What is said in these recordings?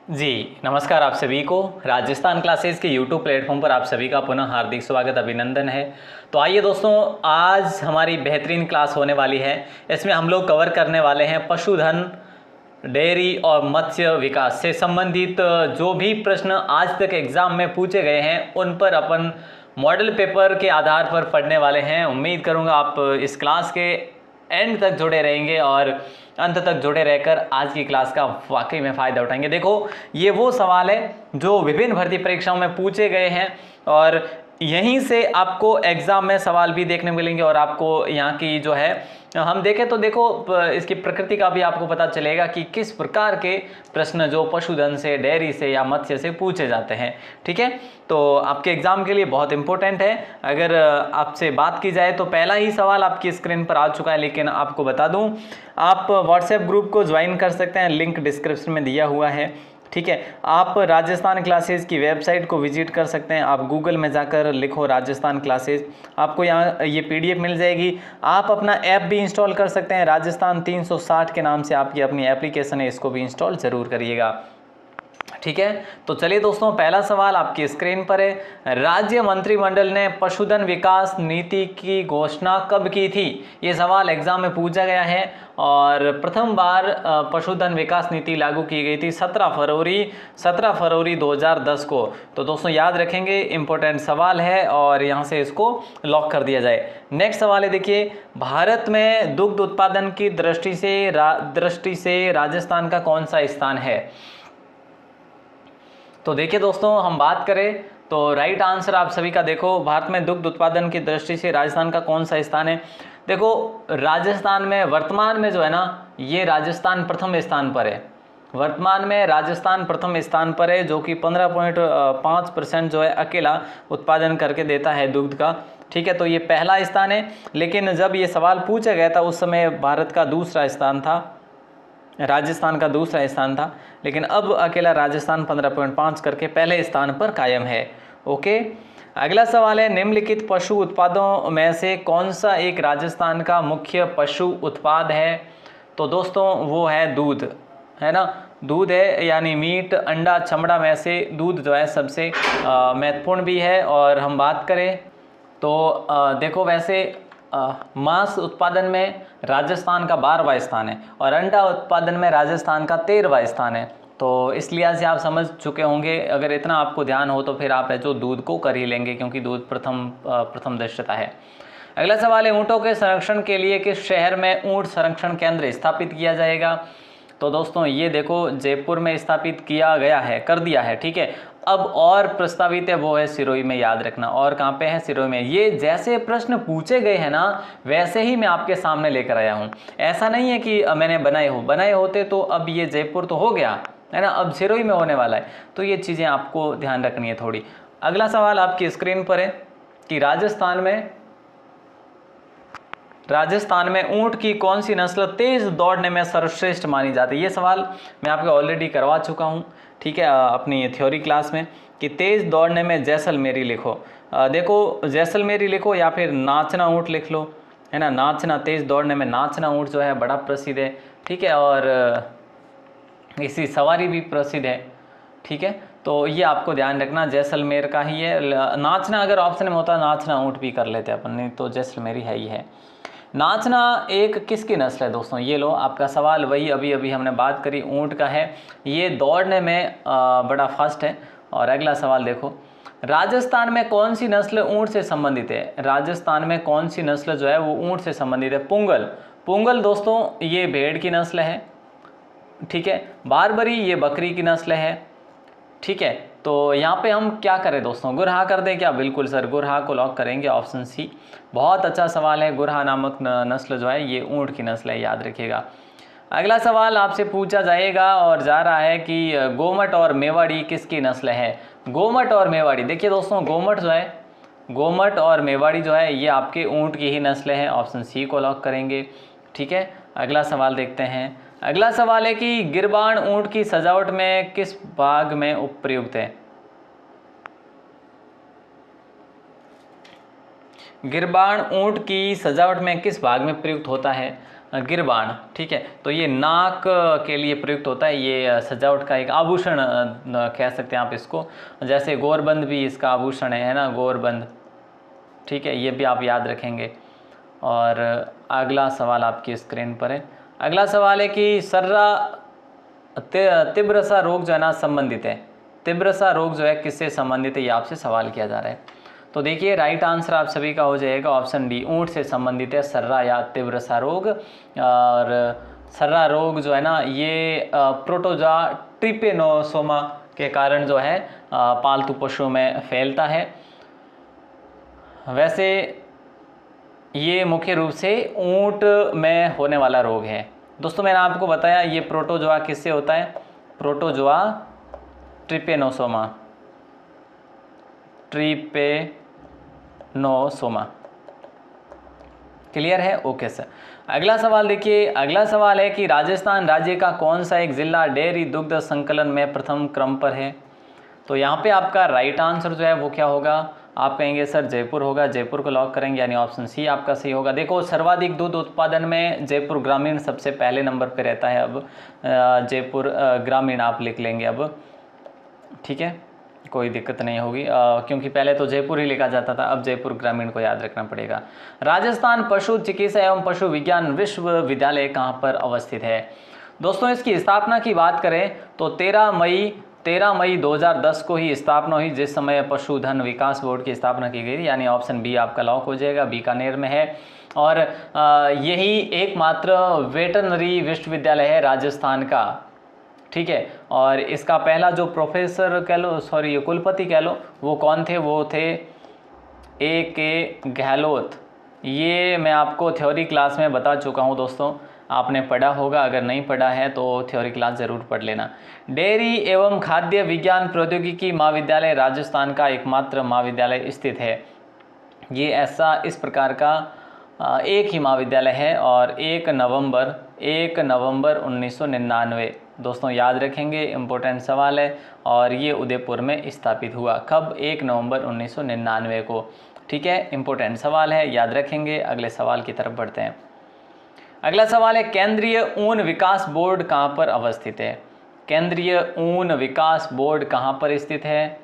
जी, नमस्कार आप सभी को। राजस्थान क्लासेस के यूट्यूब प्लेटफॉर्म पर आप सभी का पुनः हार्दिक स्वागत अभिनंदन है। तो आइए दोस्तों, आज हमारी बेहतरीन क्लास होने वाली है। इसमें हम लोग कवर करने वाले हैं पशुधन, डेयरी और मत्स्य विकास से संबंधित जो भी प्रश्न आज तक एग्जाम में पूछे गए हैं उन पर अपन मॉडल पेपर के आधार पर पढ़ने वाले हैं। उम्मीद करूँगा आप इस क्लास के एंड तक जुड़े रहेंगे और अंत तक जुड़े रहकर आज की क्लास का वाकई में फ़ायदा उठाएंगे। देखो, ये वो सवाल है जो विभिन्न भर्ती परीक्षाओं में पूछे गए हैं और यहीं से आपको एग्ज़ाम में सवाल भी देखने मिलेंगे और आपको यहाँ की जो है हम देखें तो देखो इसकी प्रकृति का भी आपको पता चलेगा कि किस प्रकार के प्रश्न जो पशुधन से, डेयरी से या मत्स्य से पूछे जाते हैं। ठीक है, तो आपके एग्जाम के लिए बहुत इंपॉर्टेंट है। अगर आपसे बात की जाए तो पहला ही सवाल आपकी स्क्रीन पर आ चुका है, लेकिन आपको बता दूं आप व्हाट्सएप ग्रुप को ज्वाइन कर सकते हैं, लिंक डिस्क्रिप्शन में दिया हुआ है। ठीक है, आप राजस्थान क्लासेस की वेबसाइट को विजिट कर सकते हैं। आप गूगल में जाकर लिखो राजस्थान क्लासेस, आपको यहाँ ये पीडीएफ मिल जाएगी। आप अपना ऐप भी इंस्टॉल कर सकते हैं, राजस्थान 360 के नाम से आपकी अपनी एप्लीकेशन है, इसको भी इंस्टॉल ज़रूर करिएगा। ठीक है, तो चलिए दोस्तों, पहला सवाल आपकी स्क्रीन पर है। राज्य मंत्रिमंडल ने पशुधन विकास नीति की घोषणा कब की थी? ये सवाल एग्जाम में पूछा गया है और प्रथम बार पशुधन विकास नीति लागू की गई थी 17 फरवरी 2010 को। तो दोस्तों याद रखेंगे, इंपॉर्टेंट सवाल है और यहाँ से इसको लॉक कर दिया जाए। नेक्स्ट सवाल है, देखिए, भारत में दुग्ध उत्पादन की दृष्टि से राजस्थान का कौन सा स्थान है? तो देखिए दोस्तों, हम बात करें तो राइट आंसर आप सभी का देखो, भारत में दुग्ध उत्पादन की दृष्टि से राजस्थान का कौन सा स्थान है? देखो, राजस्थान में वर्तमान में जो है ना, ये राजस्थान प्रथम स्थान पर है। वर्तमान में राजस्थान प्रथम स्थान पर है, जो कि 15.5% जो है अकेला उत्पादन करके देता है दुग्ध का। ठीक है, तो ये पहला स्थान है, लेकिन जब ये सवाल पूछा गया था उस समय भारत का दूसरा स्थान था, राजस्थान का दूसरा स्थान था, लेकिन अब अकेला राजस्थान 15.5 करके पहले स्थान पर कायम है। ओके, अगला सवाल है, निम्नलिखित पशु उत्पादों में से कौन सा एक राजस्थान का मुख्य पशु उत्पाद है? तो दोस्तों वो है दूध, है ना। दूध है, यानी मीट, अंडा, चमड़ा में से दूध जो है सबसे महत्वपूर्ण भी है। और हम बात करें तो देखो, वैसे मांस उत्पादन में राजस्थान का 12वां स्थान है और अंडा उत्पादन में राजस्थान का 13वां स्थान है। तो इस लिहाज से आप समझ चुके होंगे, अगर इतना आपको ध्यान हो तो फिर आप है जो दूध को कर ही लेंगे, क्योंकि दूध प्रथम दृष्टता है। अगला सवाल है, ऊँटों के संरक्षण के लिए किस शहर में ऊँट संरक्षण केंद्र स्थापित किया जाएगा? तो दोस्तों ये देखो, जयपुर में स्थापित किया गया है, कर दिया है। ठीक है, अब और प्रस्तावित है वो है सिरोही में, याद रखना। और कहाँ पे है? सिरोही में। ये जैसे प्रश्न पूछे गए हैं ना, वैसे ही मैं आपके सामने लेकर आया हूँ। ऐसा नहीं है कि मैंने बनाए होते तो अब ये जयपुर तो हो गया है ना, अब सिरोही में होने वाला है। तो ये चीज़ें आपको ध्यान रखनी है थोड़ी। अगला सवाल आपकी स्क्रीन पर है कि राजस्थान में ऊंट की कौन सी नस्ल तेज दौड़ने में सर्वश्रेष्ठ मानी जाती है? ये सवाल मैं आपको ऑलरेडी करवा चुका हूँ, ठीक है, अपनी थ्योरी क्लास में, कि तेज दौड़ने में जैसलमेरी लिखो। देखो, जैसलमेरी लिखो या फिर नाचना ऊंट लिख लो, है ना। नाचना, तेज दौड़ने में नाचना ऊंट जो है बड़ा प्रसिद्ध है। ठीक है, और इसी सवारी भी प्रसिद्ध है। ठीक है, तो ये आपको ध्यान रखना, जैसलमेर का ही है। नाचना अगर ऑप्शन में होता नाचना ऊंट भी कर लेते अपन, नहीं तो जैसलमेरी है ही है। नाचना एक किसकी नस्ल है दोस्तों? ये लो, आपका सवाल वही अभी हमने बात करी, ऊंट का है। ये दौड़ने में बड़ा फास्ट है। और अगला सवाल देखो, राजस्थान में कौन सी नस्ल ऊंट से संबंधित है? राजस्थान में कौन सी नस्ल जो है वो ऊंट से संबंधित है? पुंगल दोस्तों ये भेड़ की नस्ल है। ठीक है, बारबरी ये बकरी की नस्ल है। ठीक है, तो यहाँ पे हम क्या करें दोस्तों, गुरहा कर दें क्या? बिल्कुल सर, गुरहा को लॉक करेंगे, ऑप्शन सी। बहुत अच्छा सवाल है, गुरहा नामक नस्ल जो है ये ऊंट की नस्ल है, याद रखिएगा। अगला सवाल आपसे पूछा जाएगा और जा रहा है कि गोमट और मेवाड़ी किसकी नस्ल है? गोमट और मेवाड़ी, देखिए दोस्तों, गोमट और मेवाड़ी जो है ये आपके ऊंट की ही नस्ल है, ऑप्शन सी को लॉक करेंगे। ठीक है, अगला सवाल देखते हैं। अगला सवाल है कि गिरबान ऊंट की सजावट में किस भाग में उपयुक्त है? गिरबान ऊंट की सजावट में किस भाग में प्रयुक्त होता है? गिरबान, ठीक है। तो ये नाक के लिए प्रयुक्त होता है, ये सजावट का एक आभूषण कह सकते हैं आप इसको। जैसे गौरबंद भी इसका आभूषण है ना, गौरबंद, ठीक है, ये भी आप याद रखेंगे। और अगला सवाल आपकी स्क्रीन पर है। अगला सवाल है कि सर्रा तीव्रसा रोग जो है ना संबंधित है, तीव्रसा रोग जो है किससे संबंधित है, ये आपसे सवाल किया जा रहा है। तो देखिए राइट आंसर आप सभी का हो जाएगा ऑप्शन डी, ऊंट से संबंधित है सर्रा या तीव्रसा रोग। और सर्रा रोग जो है ना ये प्रोटोजोआ ट्रिपेनोसोमा के कारण जो है पालतू पशुओं में फैलता है। वैसे ये मुख्य रूप से ऊंट में होने वाला रोग है। दोस्तों मैंने आपको बताया ये प्रोटोजोआ किससे होता है, प्रोटोजोआ ट्रिपेनोसोमा, ट्रिपेनोसोमा, क्लियर है, ओके सर। अगला सवाल देखिए, अगला सवाल है कि राजस्थान राज्य का कौन सा एक जिला डेयरी दुग्ध संकलन में प्रथम क्रम पर है। तो यहाँ पे आपका राइट आंसर जो है वो क्या होगा, आप कहेंगे सर जयपुर होगा, जयपुर को लॉक करेंगे, यानी ऑप्शन सी आपका सही होगा। देखो सर्वाधिक दूध उत्पादन में जयपुर ग्रामीण सबसे पहले नंबर पे रहता है। अब जयपुर ग्रामीण आप लिख लेंगे अब, ठीक है, कोई दिक्कत नहीं होगी, क्योंकि पहले तो जयपुर ही लिखा जाता था, अब जयपुर ग्रामीण को याद रखना पड़ेगा। राजस्थान पशु चिकित्सा एवं पशु विज्ञान विश्वविद्यालय कहाँ पर अवस्थित है। दोस्तों इसकी स्थापना की बात करें तो 13 मई 2010 को ही स्थापना हुई, जिस समय पशुधन विकास बोर्ड की स्थापना की गई, यानी ऑप्शन बी आपका लॉक हो जाएगा, बीकानेर में है। और यही एकमात्र वेटरनरी विश्वविद्यालय है राजस्थान का, ठीक है। और इसका पहला जो प्रोफेसर कह लो, सॉरी कुलपति कह लो, वो कौन थे, वो थे A.K. गहलोत। ये मैं आपको थ्योरी क्लास में बता चुका हूँ दोस्तों, आपने पढ़ा होगा, अगर नहीं पढ़ा है तो थ्योरी क्लास ज़रूर पढ़ लेना। डेयरी एवं खाद्य विज्ञान प्रौद्योगिकी महाविद्यालय राजस्थान का एकमात्र महाविद्यालय स्थित है। ये ऐसा इस प्रकार का एक ही महाविद्यालय है और 1 नवंबर 1999, दोस्तों याद रखेंगे, इम्पोर्टेंट सवाल है। और ये उदयपुर में स्थापित हुआ कब, 1 नवंबर 1999 को, ठीक है, इम्पोर्टेंट सवाल है, याद रखेंगे। अगले सवाल की तरफ बढ़ते हैं। अगला सवाल है केंद्रीय ऊन विकास बोर्ड कहाँ पर अवस्थित है। केंद्रीय ऊन विकास बोर्ड कहाँ पर स्थित है,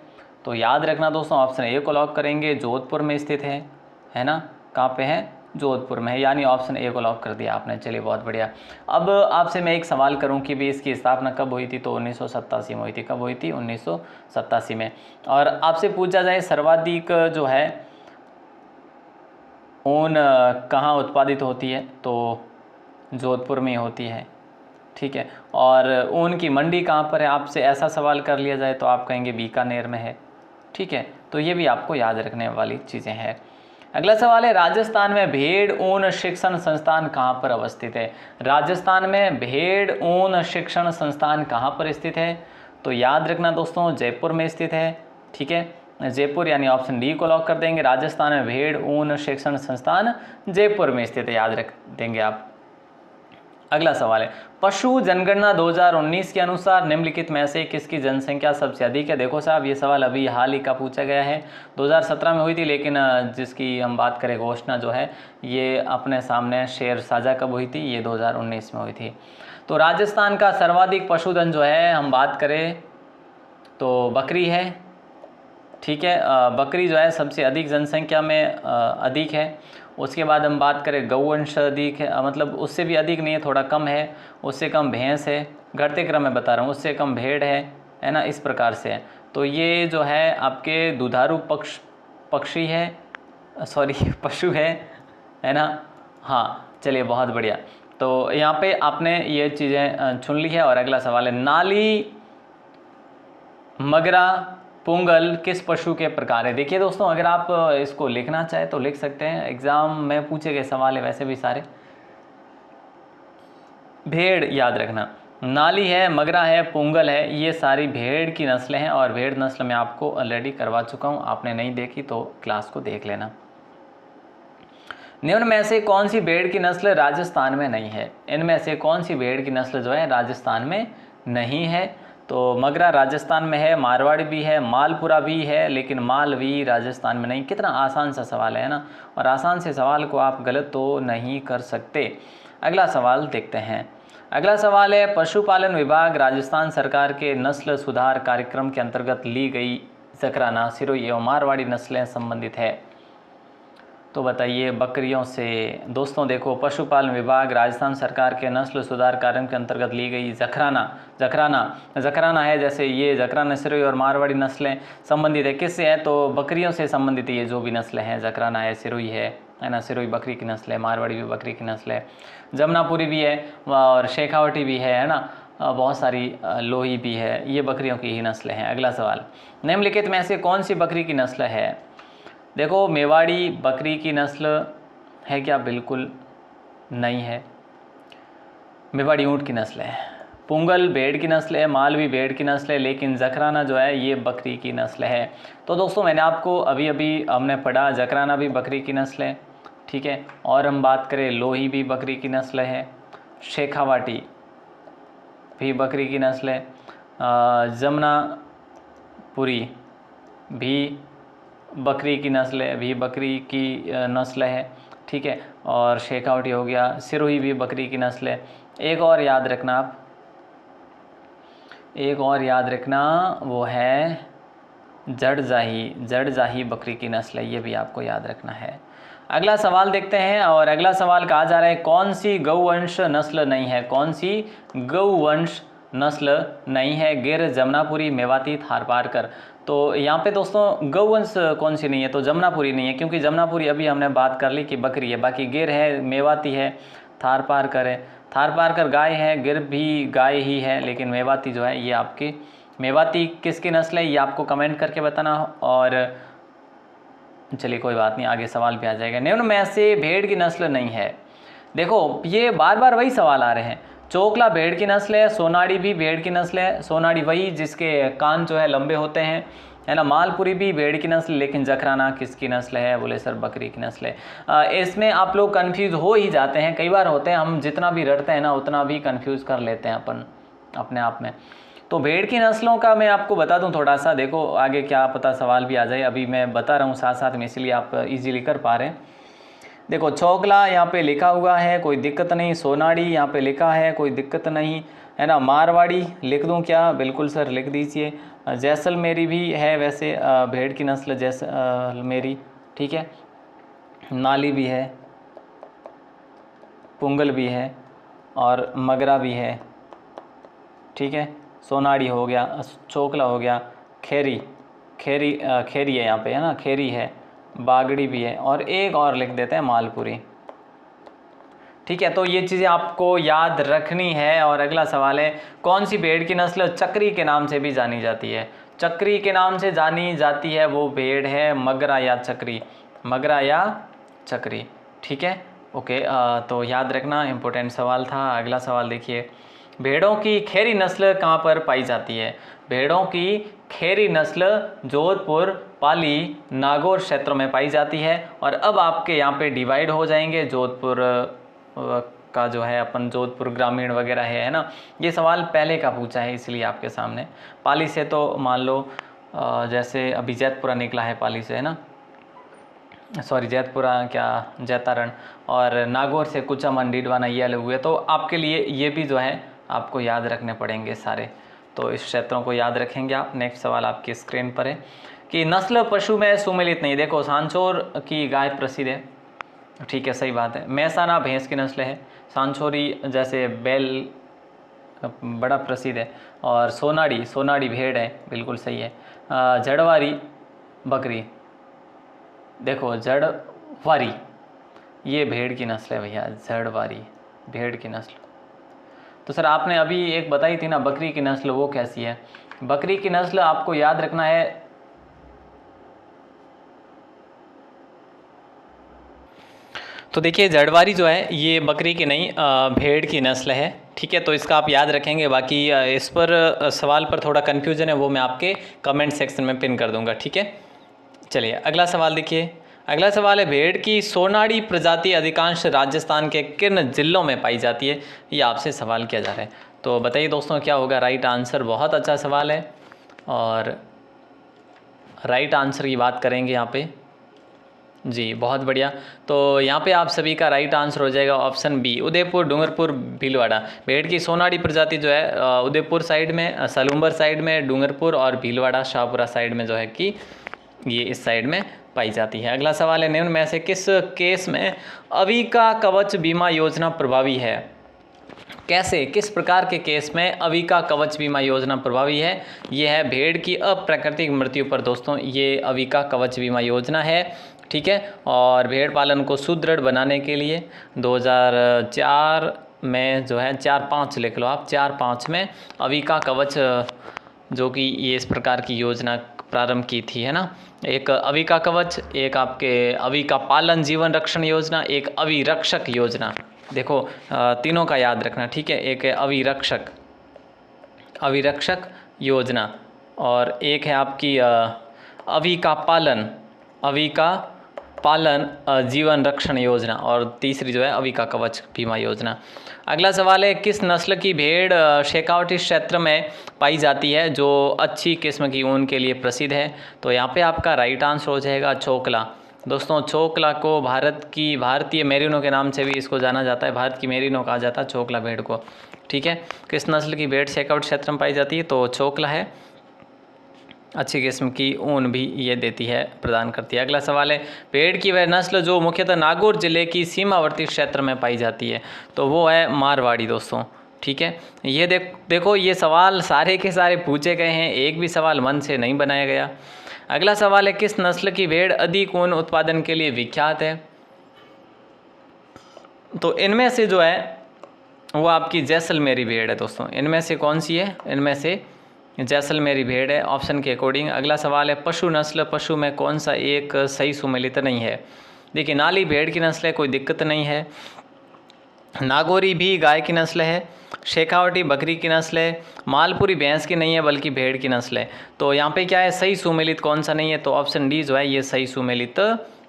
तो याद रखना दोस्तों ऑप्शन ए को लॉक करेंगे, जोधपुर में स्थित है ना, कहाँ पे है, जोधपुर में है, यानी ऑप्शन ए को लॉक कर दिया आपने। चलिए बहुत बढ़िया। अब आपसे मैं एक सवाल करूं कि भी इसकी स्थापना कब हुई थी, तो 1987 में हुई थी। कब हुई थी, 1987 में। और आपसे पूछा जाए सर्वाधिक जो है ऊन कहाँ उत्पादित होती है, तो जोधपुर में होती है, ठीक है। और ऊन की मंडी कहाँ पर है, आपसे ऐसा सवाल कर लिया जाए तो आप कहेंगे बीकानेर में है, ठीक है। तो ये भी आपको याद रखने वाली चीज़ें हैं। अगला सवाल है राजस्थान में भेड़ ऊन शिक्षण संस्थान कहाँ पर अवस्थित है। राजस्थान में भेड़ ऊन शिक्षण संस्थान कहाँ पर स्थित है, तो याद रखना दोस्तों जयपुर में स्थित है, ठीक है, जयपुर, यानी ऑप्शन डी को लॉक कर देंगे। राजस्थान में भेड़ ऊन शिक्षण संस्थान जयपुर में स्थित है, याद रख देंगे आप। अगला सवाल है पशु जनगणना 2019 के अनुसार निम्नलिखित में से किसकी जनसंख्या सबसे अधिक है। देखो साहब ये सवाल अभी हाल ही का पूछा गया है, 2017 में हुई थी, लेकिन जिसकी हम बात करें घोषणा जो है ये अपने सामने शेर साझा कब हुई थी, ये 2019 में हुई थी। तो राजस्थान का सर्वाधिक पशुधन जो है हम बात करें तो बकरी है, ठीक है, बकरी जो है सबसे अधिक जनसंख्या में अधिक है। उसके बाद हम बात करें गौवंश अधिक है, मतलब उससे भी अधिक नहीं है, थोड़ा कम है। उससे कम भैंस है, घटते क्रम में बता रहा हूँ, उससे कम भेड़ है ना, इस प्रकार से है। तो ये जो है आपके दुधारू पक्षी है, सॉरी पशु है ना, हाँ चलिए बहुत बढ़िया। तो यहाँ पे आपने ये चीज़ें चुन ली है। और अगला सवाल है नाली मगरा पुंगल किस पशु के प्रकार है। देखिए दोस्तों अगर आप इसको लिखना चाहे तो लिख सकते हैं, एग्जाम में पूछे गए सवाल है वैसे भी सारे। भेड़ याद रखना, नाली है, मगरा है, पुंगल है, ये सारी भेड़ की नस्लें हैं। और भेड़ नस्ल मैं आपको ऑलरेडी करवा चुका हूँ, आपने नहीं देखी तो क्लास को देख लेना। निम्न में से कौन सी भेड़ की नस्ल राजस्थान में नहीं है। इनमें से कौन सी भेड़ की नस्ल जो है राजस्थान में नहीं है, तो मगरा राजस्थान में है, मारवाड़ी भी है, मालपुरा भी है, लेकिन मालवी राजस्थान में नहीं। कितना आसान सा सवाल है ना, और आसान से सवाल को आप गलत तो नहीं कर सकते। अगला सवाल देखते हैं। अगला सवाल है, पशुपालन विभाग राजस्थान सरकार के नस्ल सुधार कार्यक्रम के अंतर्गत ली गई ज़कराना, सिरोही एवं मारवाड़ी नस्लें संबंधित है। तो बताइए बकरियों से। दोस्तों देखो, पशुपालन विभाग राजस्थान सरकार के नस्ल सुधार कार्यक्रम के अंतर्गत ली गई ज़कराना है, जैसे ये ज़कराना, सिरोही और मारवाड़ी नस्लें संबंधित है। किससे है? तो बकरियों से संबंधित ये जो भी नस्लें हैं, ज़कराना है, सिरोही है ना, सिरोही बकरी की नस्ल है, मारवाड़ी भी बकरी की नस्ल है, जमुनापुरी भी है और शेखावटी भी है ना, बहुत सारी लोही भी है, ये बकरियों की ही नस्लें हैं। अगला सवाल, निम्नलिखित में से कौन सी बकरी की नस्ल है? देखो, मेवाड़ी बकरी की नस्ल है क्या? बिल्कुल नहीं है। मेवाड़ी ऊँट की नस्ल है। पुंगल भेड़ की नस्ल है, मालवी भेड़ की नस्ल है, लेकिन ज़कराना जो है ये बकरी की नस्ल है। तो दोस्तों मैंने आपको अभी हमने पढ़ा, ज़कराना भी बकरी की नस्ल है, ठीक है। और हम बात करें, लोही भी बकरी की नस्ल है, शेखावाटी भी बकरी की नस्ल है, जमुनापुरी भी बकरी की नस्ल है, भी बकरी की नस्ल है, ठीक है। और शेखावटी हो गया, सिरोही भी बकरी की नस्ल है। एक और याद रखना आप, एक और याद रखना, वो है जड़जाही बकरी की नस्ल है, ये भी आपको याद रखना है। अगला सवाल देखते हैं, और अगला सवाल कहा जा रहा है, कौन सी गौवंश नस्ल नहीं है? कौन सी गौवंश नस्ल नहीं है? गिर, जमुनापुरी, मेवाती, थारपारकर। तो यहाँ पे दोस्तों गौवंश कौन सी नहीं है? तो जमुनापुरी नहीं है, क्योंकि जमुनापुरी अभी हमने बात कर ली कि बकरी है। बाकी गिर है, मेवाती है, थारपारकर है। थारपारकर गाय है, गिर भी गाय ही है, लेकिन मेवाती जो है ये आपकी, मेवाती किसकी नस्ल है ये आपको कमेंट करके बताना। और चलिए कोई बात नहीं, आगे सवाल भी आ जाएगा। निम्न में से भेड़ की नस्ल नहीं है? देखो ये बार बार वही सवाल आ रहे हैं। चोकला भेड़ की नस्ल है, सोनाड़ी भी भेड़ की नस्ल है, सोनाड़ी वही जिसके कान जो है लंबे होते हैं, है ना। मालपुरी भी भेड़ की नस्ल, लेकिन ज़कराना किसकी नस्ल है? बोले सर बकरी की नस्ल है। इसमें आप लोग कंफ्यूज हो ही जाते हैं, कई बार होते हैं, हम जितना भी रटते हैं ना उतना भी कंफ्यूज कर लेते हैं अपन अपने आप में। तो भेड़ की नस्लों का मैं आपको बता दूं थोड़ा सा, देखो आगे क्या पता सवाल भी आ जाए, अभी मैं बता रहा हूँ साथ साथ में, इसलिए आप इजीली कर पा रहे हैं। देखो, चोकला यहाँ पे लिखा हुआ है, कोई दिक्कत नहीं। सोनाड़ी यहाँ पे लिखा है, कोई दिक्कत नहीं, है ना। मारवाड़ी लिख दूँ क्या? बिल्कुल सर लिख दीजिए। जैसलमेरी भी है वैसे भेड़ की नस्ल, जैसलमेरी, ठीक है। नाली भी है, पुंगल भी है, और मगरा भी है, ठीक है। सोनाड़ी हो गया, चोकला हो गया, खेरी है यहाँ पे, है ना, खेरी है, बागड़ी भी है, और एक और लिख देते हैं मालपुरी, ठीक है। तो ये चीज़ें आपको याद रखनी है। और अगला सवाल है, कौन सी भेड़ की नस्ल चक्री के नाम से भी जानी जाती है? चक्री के नाम से जानी जाती है वो भेड़ है मगरा या चक्री, मगरा या चक्री, ठीक है। ओके, तो याद रखना, इम्पोर्टेंट सवाल था। अगला सवाल देखिए, भेड़ों की खेरी नस्ल कहाँ पर पाई जाती है? भेड़ों की खेरी नस्ल जोधपुर, पाली, नागौर क्षेत्रों में पाई जाती है। और अब आपके यहाँ पे डिवाइड हो जाएंगे, जोधपुर का जो है अपन जोधपुर ग्रामीण वगैरह है ना। ये सवाल पहले का पूछा है इसलिए आपके सामने। पाली से तो मान लो जैसे अभी जैतपुरा निकला है पाली से, है ना, सॉरी जैतपुरा क्या, जैतारण, और नागौर से कुचामन, डीडवाना, ये अलग हुए। तो आपके लिए ये भी जो है आपको याद रखने पड़ेंगे सारे, तो इस क्षेत्रों को याद रखेंगे आप। नेक्स्ट सवाल आपकी स्क्रीन पर है कि नस्ल पशु में सुमेलित नहीं। देखो, सांचौर की गाय प्रसिद्ध है, ठीक है, सही बात है। मैसाना भैंस की नस्ल है, सांचौरी जैसे बैल बड़ा प्रसिद्ध है, और सोनाड़ी भेड़ है, बिल्कुल सही है। जड़वारी बकरी, देखो जड़वारी ये भेड़ की नस्ल है भैया, जड़वारी भेड़ की नस्ल। तो सर आपने अभी एक बताई थी ना बकरी की नस्ल, वो कैसी है? बकरी की नस्ल आपको याद रखना है, तो देखिए जड़वारी जो है ये बकरी की नहीं भेड़ की नस्ल है, ठीक है। तो इसका आप याद रखेंगे। बाकी इस पर सवाल पर थोड़ा कन्फ्यूजन है, वो मैं आपके कमेंट सेक्शन में पिन कर दूंगा, ठीक है। चलिए अगला सवाल देखिए। अगला सवाल है, भेड़ की सोनाड़ी प्रजाति अधिकांश राजस्थान के किन जिलों में पाई जाती है? ये आपसे सवाल किया जा रहा है, तो बताइए दोस्तों क्या होगा राइट आंसर। बहुत अच्छा सवाल है, और राइट आंसर की बात करेंगे यहाँ पे जी, बहुत बढ़िया। तो यहाँ पे आप सभी का राइट आंसर हो जाएगा ऑप्शन बी, उदयपुर, डूंगरपुर, भीलवाड़ा। भेड़ की सोनाड़ी प्रजाति जो है उदयपुर साइड में, सलूम्बर साइड में, डूंगरपुर और भीलवाड़ा शाहपुरा साइड में जो है कि ये इस साइड में पाई जाती है। अगला सवाल है, निम्न में से किस केस में अविका कवच बीमा योजना प्रभावी है? कैसे, किस प्रकार के केस में अविका कवच बीमा योजना प्रभावी है? ये है भेड़ की अप्राकृतिक मृत्यु पर दोस्तों ये अविका कवच बीमा योजना है, ठीक है। और भेड़ पालन को सुदृढ़ बनाने के लिए 2004 में जो है 4-5 लिख लो आप, 4-5 में अविका कवच जो कि ये इस प्रकार की योजना प्रारंभ की थी, है ना। एक अविका कवच, एक आपके अविका पालन जीवन रक्षण योजना, एक अविरक्षक योजना। देखो तीनों का याद रखना, ठीक है। एक है अविरक्षक योजना, और एक है आपकी अविका पालन जीवन रक्षण योजना, और तीसरी जो है अविका कवच बीमा योजना। अगला सवाल है, किस नस्ल की भेड़ शेखावटी क्षेत्र में पाई जाती है जो अच्छी किस्म की ऊन के लिए प्रसिद्ध है? तो यहाँ पे आपका राइट आंसर हो जाएगा चोकला। दोस्तों चोकला को भारतीय मेरिनो के नाम से भी इसको जाना जाता है, भारत की मेरिनो कहा जाता है चोकला भेड़ को, ठीक है। किस नस्ल की भेड़ शेखावट क्षेत्र में पाई जाती है? तो चोकला है। अच्छी किस्म की ऊन भी ये देती है, प्रदान करती है। अगला सवाल है, भेड़ की वह नस्ल जो मुख्यतः नागौर जिले की सीमावर्ती क्षेत्र में पाई जाती है? तो वो है मारवाड़ी दोस्तों, ठीक है। ये देखो ये सवाल सारे के सारे पूछे गए हैं, एक भी सवाल मन से नहीं बनाया गया। अगला सवाल है, किस नस्ल की भेड़ अधिक ऊन उत्पादन के लिए विख्यात है? तो इनमें से जो है वो आपकी जैसलमेरी भेड़ है दोस्तों। इनमें से कौन सी है? इनमें से जैसलमेरी भेड़ है ऑप्शन के अकॉर्डिंग। अगला सवाल है, पशु नस्ल, पशु में कौन सा एक सही सुमेलित नहीं है? देखिए नाली भेड़ की नस्ल है, कोई दिक्कत नहीं है। नागौरी भी गाय की नस्ल है, शेखावटी बकरी की नस्ल है, मालपुरी भैंस की नहीं है बल्कि भेड़ की नस्ल है। तो यहाँ पे क्या है, सही सुमेलित कौन सा नहीं है? तो ऑप्शन डी जो है ये सही सुमेलित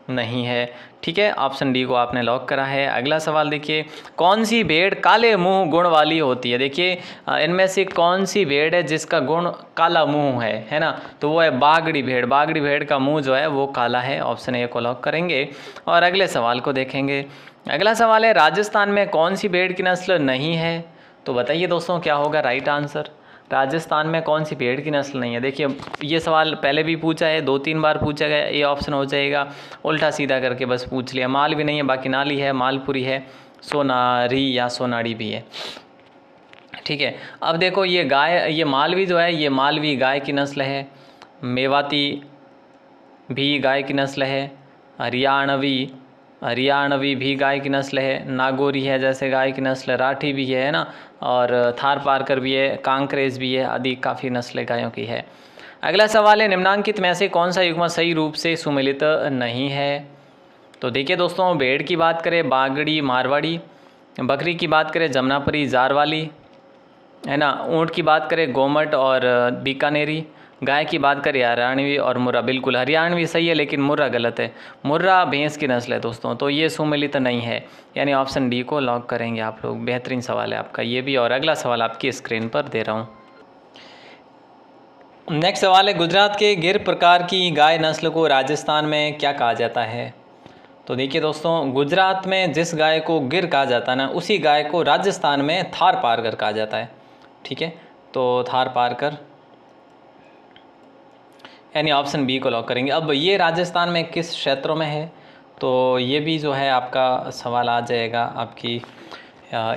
नहीं है, ठीक है। ऑप्शन डी को आपने लॉक करा है। अगला सवाल देखिए, कौन सी भेड़ काले मुंह गुण वाली होती है? देखिए इनमें से कौन सी भेड़ है जिसका गुण काला मुंह है ना? तो वो है बागड़ी भेड़। बागड़ी भेड़ का मुंह जो है वो काला है, ऑप्शन ए को लॉक करेंगे। और अगले सवाल को देखेंगे। अगला सवाल है, राजस्थान में कौन सी भेड़ की नस्ल नहीं है? तो बताइए दोस्तों क्या होगा राइट आंसर? राजस्थान में कौन सी भेड़ की नस्ल नहीं है? देखिए ये सवाल पहले भी पूछा है, 2-3 बार पूछा गया, ये ऑप्शन हो जाएगा। उल्टा सीधा करके बस पूछ लिया। माल भी नहीं है, बाकी नाली है, मालपुरी है, सोनारी या सोनाड़ी भी है, ठीक है। अब देखो ये गाय, ये मालवी जो है ये मालवी गाय की नस्ल है, मेवाती भी गाय की नस्ल है, हरियाणवी भी गाय की नस्ल है, नागौरी है जैसे गाय की नस्ल, राठी भी है ना, और थार पारकर भी है, कांकरेज भी है, आदि काफ़ी नस्लें गायों की है। अगला सवाल है, निम्नांकित में से कौन सा युग्म सही रूप से सुमेलित नहीं है? तो देखिए दोस्तों, भेड़ की बात करें बागड़ी मारवाड़ी, बकरी की बात करें जमनापरी जारवाली, है ना, ऊँट की बात करें गोमट और बीकानेरी, गाय की बात करें हरियाणवी और मुर्रा। बिल्कुल हरियाणवी सही है लेकिन मुर्रा गलत है, मुर्रा भैंस की नस्ल है दोस्तों, तो ये सुमेलित नहीं है, यानी ऑप्शन डी को लॉक करेंगे आप लोग। बेहतरीन सवाल है आपका ये भी। और अगला सवाल आपकी स्क्रीन पर दे रहा हूँ। नेक्स्ट सवाल है, गुजरात के गिर प्रकार की गाय नस्ल को राजस्थान में क्या कहा जाता है? तो देखिए दोस्तों, गुजरात में जिस गाय को गिर कहा जाता है ना, उसी गाय को राजस्थान में थार पारकर कहा जाता है, ठीक है। तो थार पारकर यानी ऑप्शन बी को लॉक करेंगे। अब ये राजस्थान में किस क्षेत्रों में है? तो ये भी जो है आपका सवाल आ जाएगा आपकी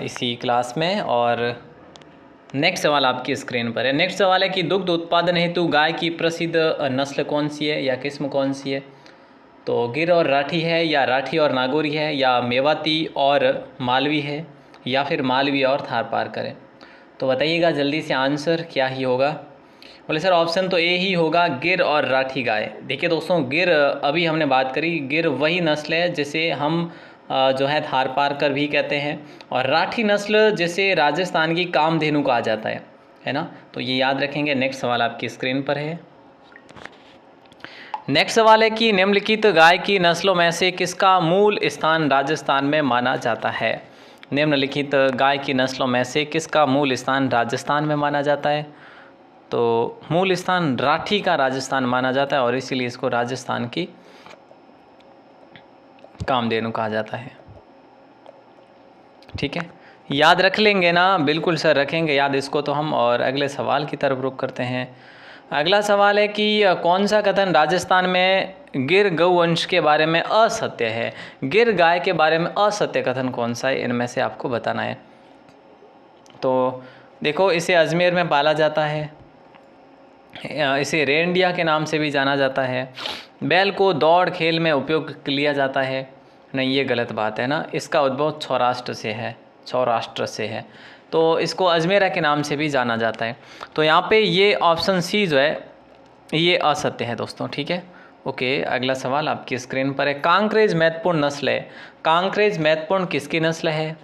इसी क्लास में। और नेक्स्ट सवाल आपकी स्क्रीन पर है। नेक्स्ट सवाल है कि दुग्ध उत्पादन हेतु गाय की प्रसिद्ध नस्ल कौन सी है या किस्म कौन सी है? तो गिर और राठी है, या राठी और नागौरी है, या मेवाती और मालवी है, या फिर मालवी और थार पारकर है? तो बताइएगा जल्दी से आंसर क्या ही होगा। बोले सर ऑप्शन तो ए ही होगा, गिर और राठी गाय। देखिए दोस्तों, गिर अभी हमने बात करी, गिर वही नस्ल है जिसे हम जो है थार पारकर भी कहते हैं, और राठी नस्ल जिसे राजस्थान की कामधेनु कहा जाता है ना। तो ये याद रखेंगे। नेक्स्ट सवाल आपकी स्क्रीन पर है। नेक्स्ट सवाल है कि निम्नलिखित गाय की नस्लों में से किसका मूल स्थान राजस्थान में माना जाता है? निम्नलिखित गाय की नस्लों में से किसका मूल स्थान राजस्थान में माना जाता है? तो मूल स्थान राठी का राजस्थान माना जाता है, और इसीलिए इसको राजस्थान की कामधेनु कहा जाता है। ठीक है, याद रख लेंगे ना? बिल्कुल सर, रखेंगे याद इसको तो हम। और अगले सवाल की तरफ रुख करते हैं। अगला सवाल है कि कौन सा कथन राजस्थान में गिर गौवंश के बारे में असत्य है? गिर गाय के बारे में असत्य कथन कौन सा है, इनमें से आपको बताना है। तो देखो, इसे अजमेर में पाला जाता है, इसे रेंडिया के नाम से भी जाना जाता है, बैल को दौड़ खेल में उपयोग लिया जाता है। नहीं, ये गलत बात है ना, इसका उद्भव सौराष्ट्र से है, तो इसको अजमेरा के नाम से भी जाना जाता है। तो यहाँ पे ये ऑप्शन सी जो है ये असत्य है दोस्तों। ठीक है, ओके। अगला सवाल आपकी स्क्रीन पर है। कांकरेज महत्वपूर्ण नस्ल है। कांकरेज महत्वपूर्ण किसकी नस्ल है?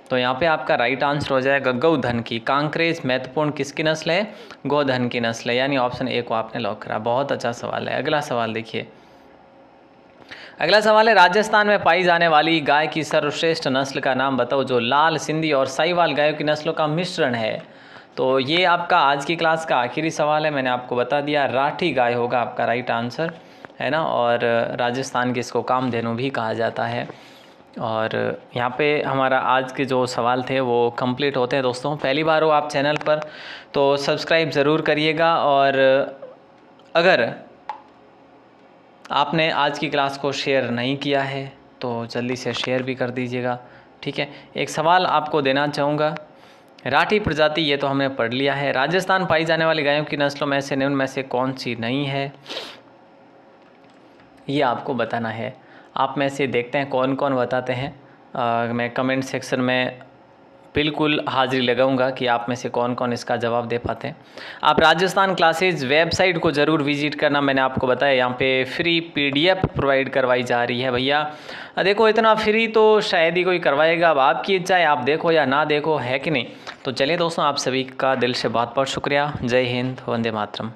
तो यहाँ पे आपका राइट आंसर हो जाएगा गौधन की। कांकरेज महत्वपूर्ण किसकी नस्ल है? गोधन की नस्ल है, यानी ऑप्शन ए को आपने लॉक करा। बहुत अच्छा सवाल है। अगला सवाल देखिए। अगला सवाल है, राजस्थान में पाई जाने वाली गाय की सर्वश्रेष्ठ नस्ल का नाम बताओ जो लाल, सिंधी और साहिवाल गायों की नस्लों का मिश्रण है। तो ये आपका आज की क्लास का आखिरी सवाल है, मैंने आपको बता दिया। राठी गाय होगा आपका राइट आंसर, है ना। और राजस्थान के इसको कामधेनु भी कहा जाता है। और यहाँ पे हमारा आज के जो सवाल थे वो कंप्लीट होते हैं दोस्तों। पहली बार हो आप चैनल पर तो सब्सक्राइब ज़रूर करिएगा, और अगर आपने आज की क्लास को शेयर नहीं किया है तो जल्दी से शेयर भी कर दीजिएगा। ठीक है, एक सवाल आपको देना चाहूँगा। राठी प्रजाति ये तो हमने पढ़ लिया है। राजस्थान पाई जाने वाली गायों की नस्लों में से निम्न में से कौन सी नहीं है, ये आपको बताना है। आप में से देखते हैं कौन कौन बताते हैं। मैं कमेंट सेक्शन में बिल्कुल हाजिरी लगाऊंगा कि आप में से कौन कौन इसका जवाब दे पाते हैं। आप राजस्थान क्लासेज वेबसाइट को ज़रूर विजिट करना। मैंने आपको बताया यहाँ पे फ्री PDF प्रोवाइड करवाई जा रही है भैया। देखो, इतना फ्री तो शायद ही कोई करवाएगा। अब आपकी इच्छा है, आप देखो या ना देखो, है कि नहीं। तो चलिए दोस्तों, आप सभी का दिल से बहुत बहुत शुक्रिया। जय हिंद, वंदे मातरम।